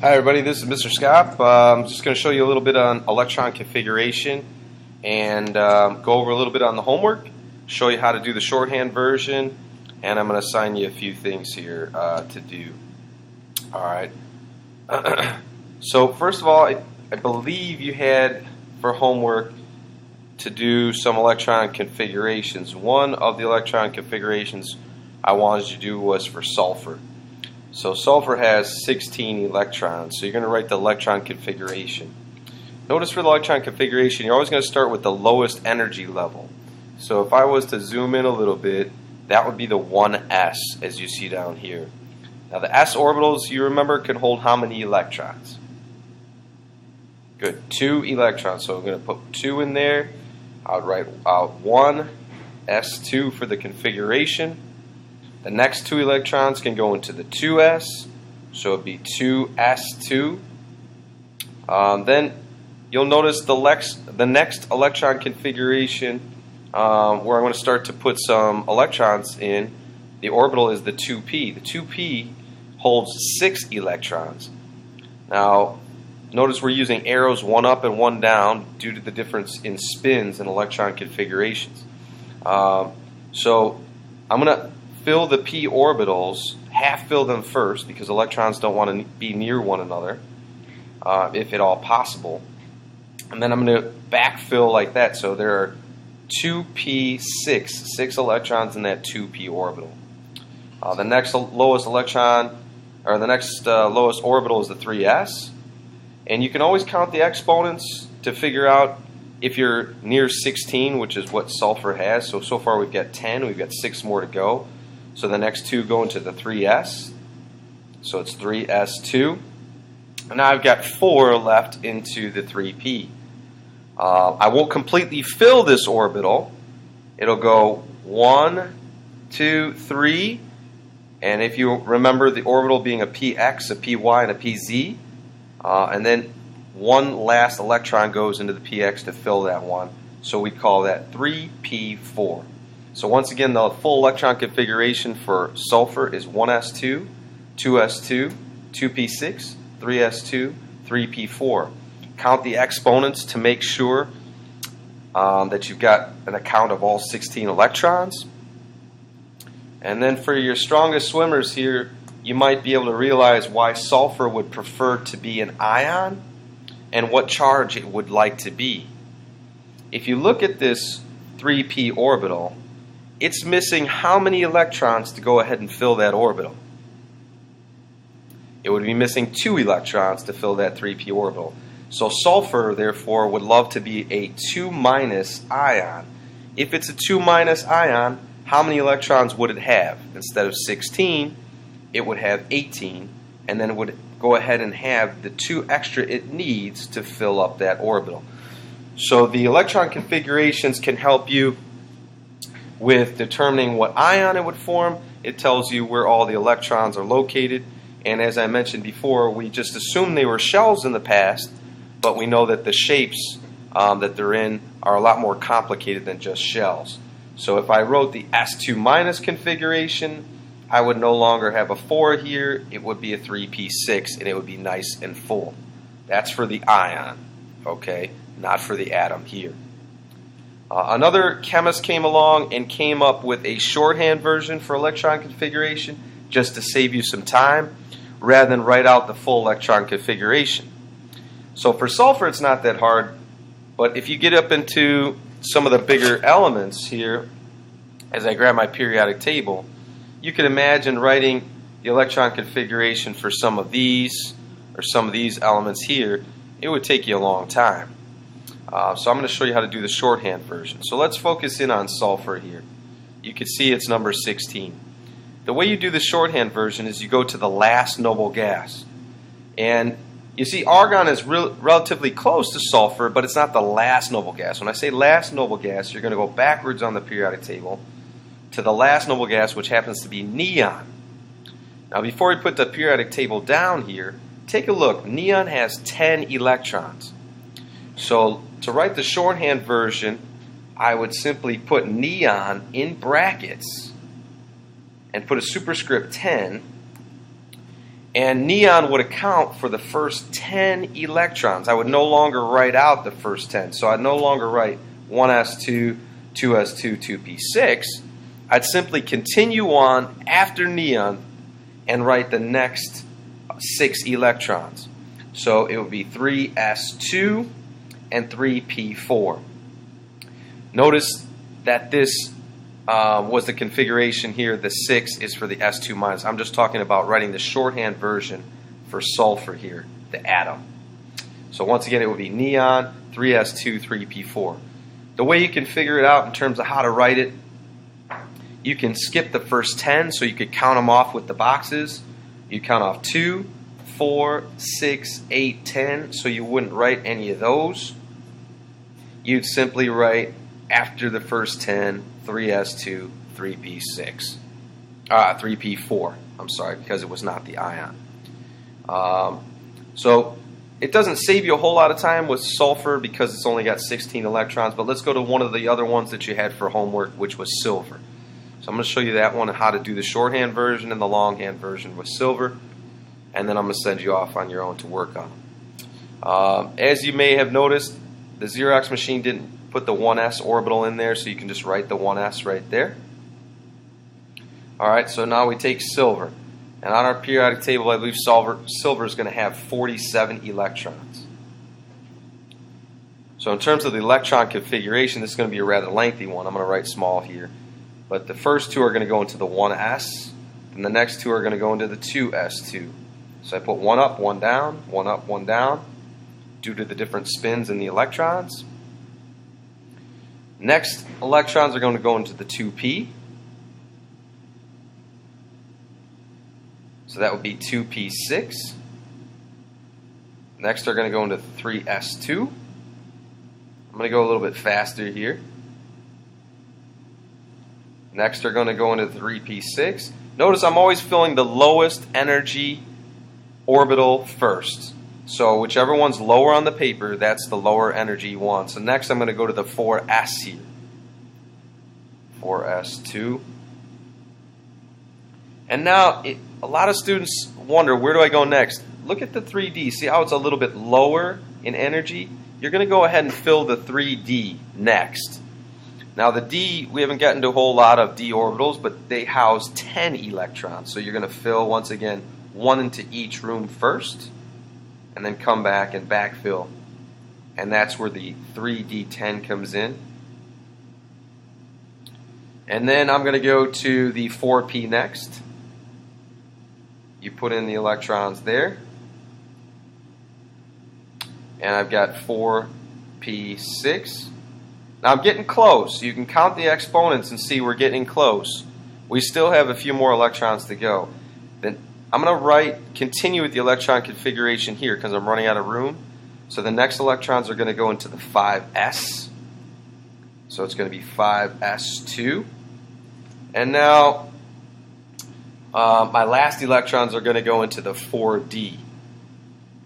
Hi everybody, this is Mr. Schaap. I'm just going to show you a little bit on electron configuration and go over a little bit on the homework, show you how to do the shorthand version, and I'm going to assign you a few things here to do. Alright, so first of all, I believe you had for homework to do some electron configurations. One of the electron configurations I wanted you to do was for sulfur. So sulfur has 16 electrons, so you're going to write the electron configuration. Notice for the electron configuration, you're always going to start with the lowest energy level. So if I was to zoom in a little bit, that would be the 1s, as you see down here. Now the s orbitals, you remember, can hold how many electrons? Good, 2 electrons. So I'm going to put 2 in there. I would write 1 s2 for the configuration. The next 2 electrons can go into the 2s, so it would be 2s2. Then you'll notice the next electron configuration where I'm going to start to put some electrons in, the orbital is the 2p. The 2p holds 6 electrons. Now, notice we're using arrows 1 up and 1 down due to the difference in spins and electron configurations. So I'm going to fill the p orbitals, half fill them first because electrons don't want to be near one another, if at all possible. And then I'm going to backfill like that, so there are 2p6, 6 electrons in that 2p orbital. The next lowest electron, or the next lowest orbital is the 3s, and you can always count the exponents to figure out if you're near 16, which is what sulfur has. So far we've got 10, we've got 6 more to go. So the next 2 go into the 3s, so it's 3s2. And now I've got 4 left into the 3p. I won't completely fill this orbital. It'll go 1, 2, 3, and if you remember the orbital being a px, a py, and a pz, and then one last electron goes into the px to fill that one, so we call that 3p4. So once again, the full electron configuration for sulfur is 1s2, 2s2, 2p6, 3s2, 3p4. Count the exponents to make sure that you've got an account of all 16 electrons. And then for your strongest swimmers here, you might be able to realize why sulfur would prefer to be an ion and what charge it would like to be. If you look at this 3p orbital, it's missing how many electrons to go ahead and fill that orbital? It would be missing 2 electrons to fill that 3p orbital. So sulfur, therefore, would love to be a 2- ion. If it's a 2- ion, how many electrons would it have? Instead of 16, it would have 18, and then it would go ahead and have the 2 extra it needs to fill up that orbital. So the electron configurations can help you with determining what ion it would form. It tells you where all the electrons are located, and as I mentioned before, we just assumed they were shells in the past, but we know that the shapes that they're in are a lot more complicated than just shells. So if I wrote the S2- configuration, I would no longer have a 4 here, it would be a 3p6, and it would be nice and full. That's for the ion, okay, not for the atom here. Another chemist came along and came up with a shorthand version for electron configuration just to save you some time rather than write out the full electron configuration. So for sulfur it's not that hard, but if you get up into some of the bigger elements here, as I grab my periodic table, you can imagine writing the electron configuration for some of these or some of these elements here. It would take you a long time. So I'm going to show you how to do the shorthand version. So let's focus in on sulfur here. You can see it's number 16. The way you do the shorthand version is you go to the last noble gas. And you see argon is relatively close to sulfur, but it's not the last noble gas. When I say last noble gas, you're going to go backwards on the periodic table to the last noble gas, which happens to be neon. Now before we put the periodic table down here, take a look. Neon has 10 electrons. So to write the shorthand version, I would simply put neon in brackets and put a superscript 10, And neon would account for the first 10 electrons. I would no longer write out the first 10. So I'd no longer write 1s2, 2s2, 2p6. I'd simply continue on after neon and write the next 6 electrons. So it would be 3s2 and 3p4. Notice that this was the configuration here. The 6 is for the S2 minus. I'm just talking about writing the shorthand version for sulfur here, the atom. So once again, it would be neon, 3s2, 3p4. The way you can figure it out in terms of how to write it, you can skip the first 10, so you could count them off with the boxes. You count off 2, 4, 6, 8, 10, so you wouldn't write any of those. You'd simply write after the first 10, 3s2, 3p6, 3p4. I'm sorry, because it was not the ion. So it doesn't save you a whole lot of time with sulfur because it's only got 16 electrons. But let's go to one of the other ones that you had for homework, which was silver. So I'm going to show you that one and how to do the shorthand version and the longhand version with silver, and then I'm going to send you off on your own to work on. As you may have noticed, the Xerox machine didn't put the 1s orbital in there, so you can just write the 1s right there. Alright, so now we take silver. And on our periodic table, I believe silver is going to have 47 electrons. So in terms of the electron configuration, this is going to be a rather lengthy one. I'm going to write small here. But the first 2 are going to go into the 1s, and the next 2 are going to go into the 2s2. So I put 1 up, 1 down, 1 up, 1 down, due to the different spins in the electrons. Next, electrons are going to go into the 2p. So that would be 2p6. Next, they're going to go into 3s2. I'm going to go a little bit faster here. Next, they're going to go into 3p6. Notice I'm always filling the lowest energy orbital first. So whichever one's lower on the paper, that's the lower energy one. So next I'm going to go to the 4s here. 4s2. And now a lot of students wonder, where do I go next? Look at the 3D. See how it's a little bit lower in energy? You're going to go ahead and fill the 3D next. Now the D, we haven't gotten to a whole lot of D orbitals, but they house 10 electrons. So you're going to fill, once again, 1 into each room first, and then come back and backfill. And that's where the 3D10 comes in. And then I'm going to go to the 4P next. You put in the electrons there. And I've got 4P6. Now I'm getting close. You can count the exponents and see we're getting close. We still have a few more electrons to go. Then I'm going to continue with the electron configuration here because I'm running out of room. So the next electrons are going to go into the 5s. So it's going to be 5s2. And now my last electrons are going to go into the 4d.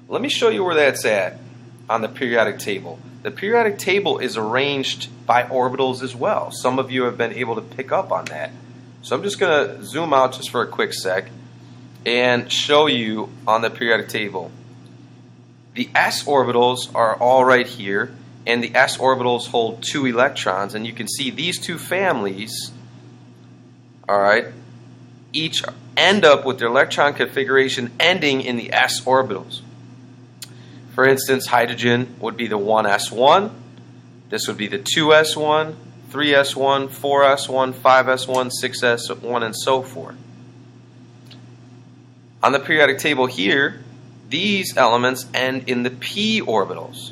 Let me show you where that's at on the periodic table. The periodic table is arranged by orbitals as well. Some of you have been able to pick up on that. So I'm just going to zoom out just for a quick sec and show you on the periodic table. The s orbitals are all right here, and the s orbitals hold 2 electrons, and you can see these two families, all right, each end up with their electron configuration ending in the s orbitals. For instance, hydrogen would be the 1s1, this would be the 2s1, 3s1, 4s1, 5s1, 6s1, and so forth. On the periodic table here, these elements end in the p orbitals.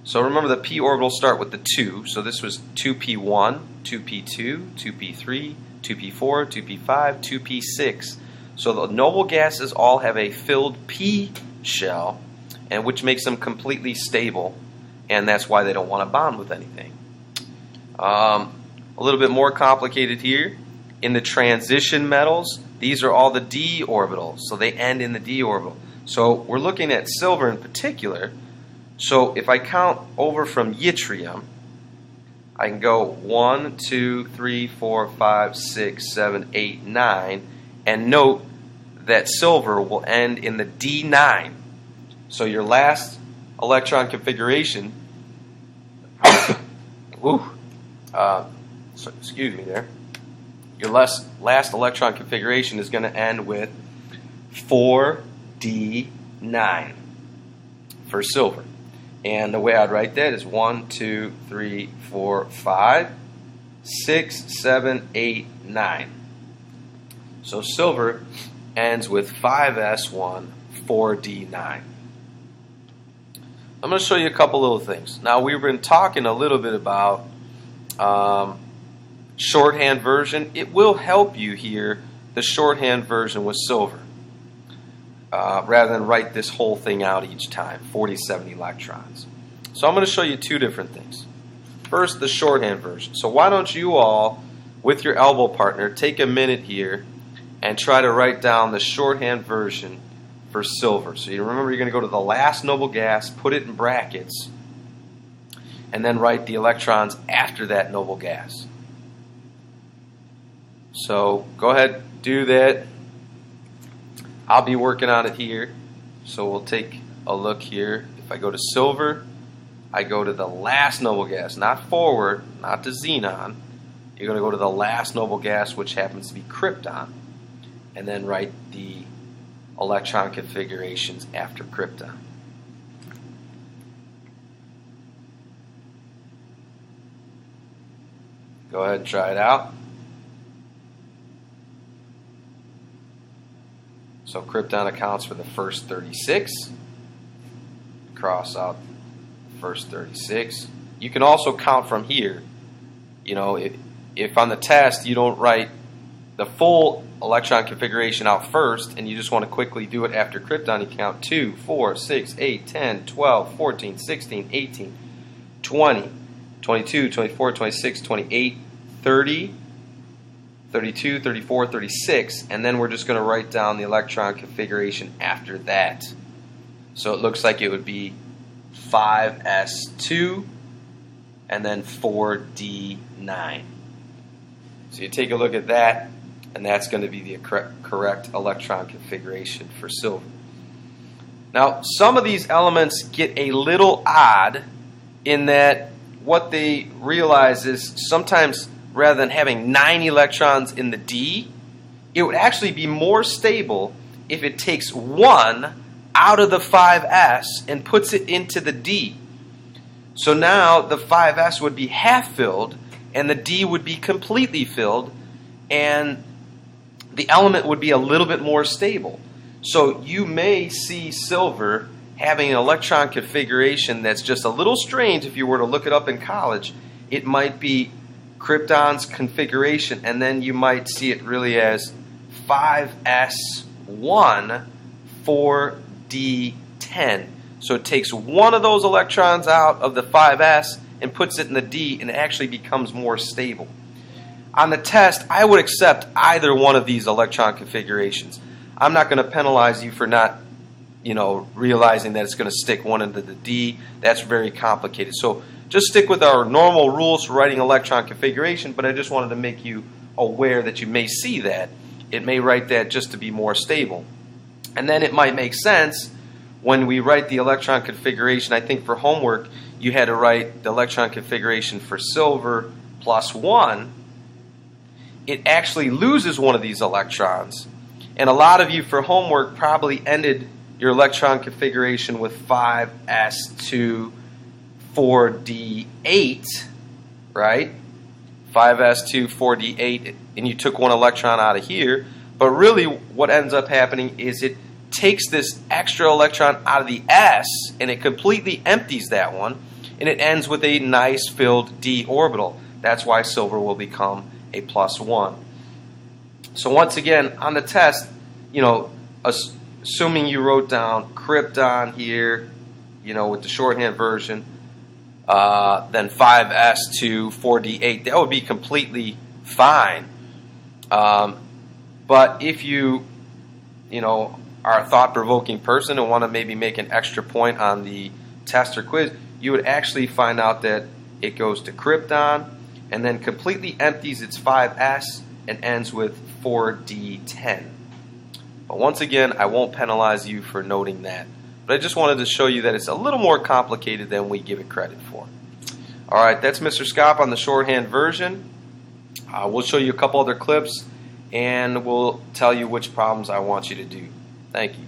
So remember, the p orbitals start with the 2. So this was 2p1, 2p2, 2p3, 2p4, 2p5, 2p6. So the noble gases all have a filled p shell, and which makes them completely stable, and that's why they don't want to bond with anything. A little bit more complicated here. In the transition metals, these are all the d orbitals, so they end in the d orbital. So we're looking at silver in particular. So if I count over from yttrium, I can go 1, 2, 3, 4, 5, 6, 7, 8, 9, and note that silver will end in the D9. So your last electron configuration, excuse me there, your last electron configuration is going to end with 4D9 for silver. And the way I'd write that is 1, 2, 3, 4, 5, 6, 7, 8, 9. So silver ends with 5s1, 4d9. I'm going to show you a couple little things. Now, we've been talking a little bit about shorthand version. It will help you here, the shorthand version with silver, rather than write this whole thing out each time, 47 electrons. So I'm going to show you two different things. First, the shorthand version. So why don't you all, with your elbow partner, take a minute here and try to write down the shorthand version for silver. So you remember, you're going to go to the last noble gas, put it in brackets, and then write the electrons after that noble gas. So go ahead, do that. I'll be working on it here. So we'll take a look here. If I go to silver, I go to the last noble gas, not forward, not to xenon. You're going to go to the last noble gas, which happens to be krypton, and then write the electron configurations after krypton. Go ahead and try it out. So krypton accounts for the first 36. Cross out the first 36. You can also count from here. You know, if on the test you don't write the full electron configuration out first, and you just want to quickly do it after krypton, you count 2, 4, 6, 8, 10, 12, 14, 16, 18, 20, 22, 24, 26, 28, 30, 32, 34, 36, and then we're just going to write down the electron configuration after that. So it looks like it would be 5s2 and then 4d9. So you take a look at that, and that's going to be the correct electron configuration for silver. Now, some of these elements get a little odd in that what they realize is sometimes rather than having 9 electrons in the D, it would actually be more stable if it takes 1 out of the 5s and puts it into the D. So now the 5s would be half filled and the D would be completely filled, and the element would be a little bit more stable. So you may see silver having an electron configuration that's just a little strange. If you were to look it up in college, it might be krypton's configuration, and then you might see it really as 5s1 4d10. So it takes one of those electrons out of the 5s and puts it in the D, and it actually becomes more stable. On the test, I would accept either one of these electron configurations. I'm not going to penalize you for not, realizing that it's going to stick one into the D. That's very complicated. So just stick with our normal rules for writing electron configuration, but I just wanted to make you aware that you may see that. It may write that just to be more stable. And then it might make sense when we write the electron configuration. I think for homework, you had to write the electron configuration for silver plus 1. It actually loses one of these electrons. And a lot of you for homework probably ended your electron configuration with 5s2 4d8, right? 5s2 4d8, and you took one electron out of here. But really what ends up happening is it takes this extra electron out of the s and it completely empties that one, and it ends with a nice filled d orbital. That's why silver will become a +1. So once again, on the test, assuming you wrote down krypton here, with the shorthand version, then 5s2 4d8, that would be completely fine. But if you, are a thought-provoking person and want to maybe make an extra point on the test or quiz, you would actually find out that it goes to krypton and then completely empties its 5s and ends with 4d10. But once again, I won't penalize you for noting that. But I just wanted to show you that it's a little more complicated than we give it credit for. Alright, that's Mr. Schaap on the shorthand version. We'll show you a couple other clips, and we'll tell you which problems I want you to do. Thank you.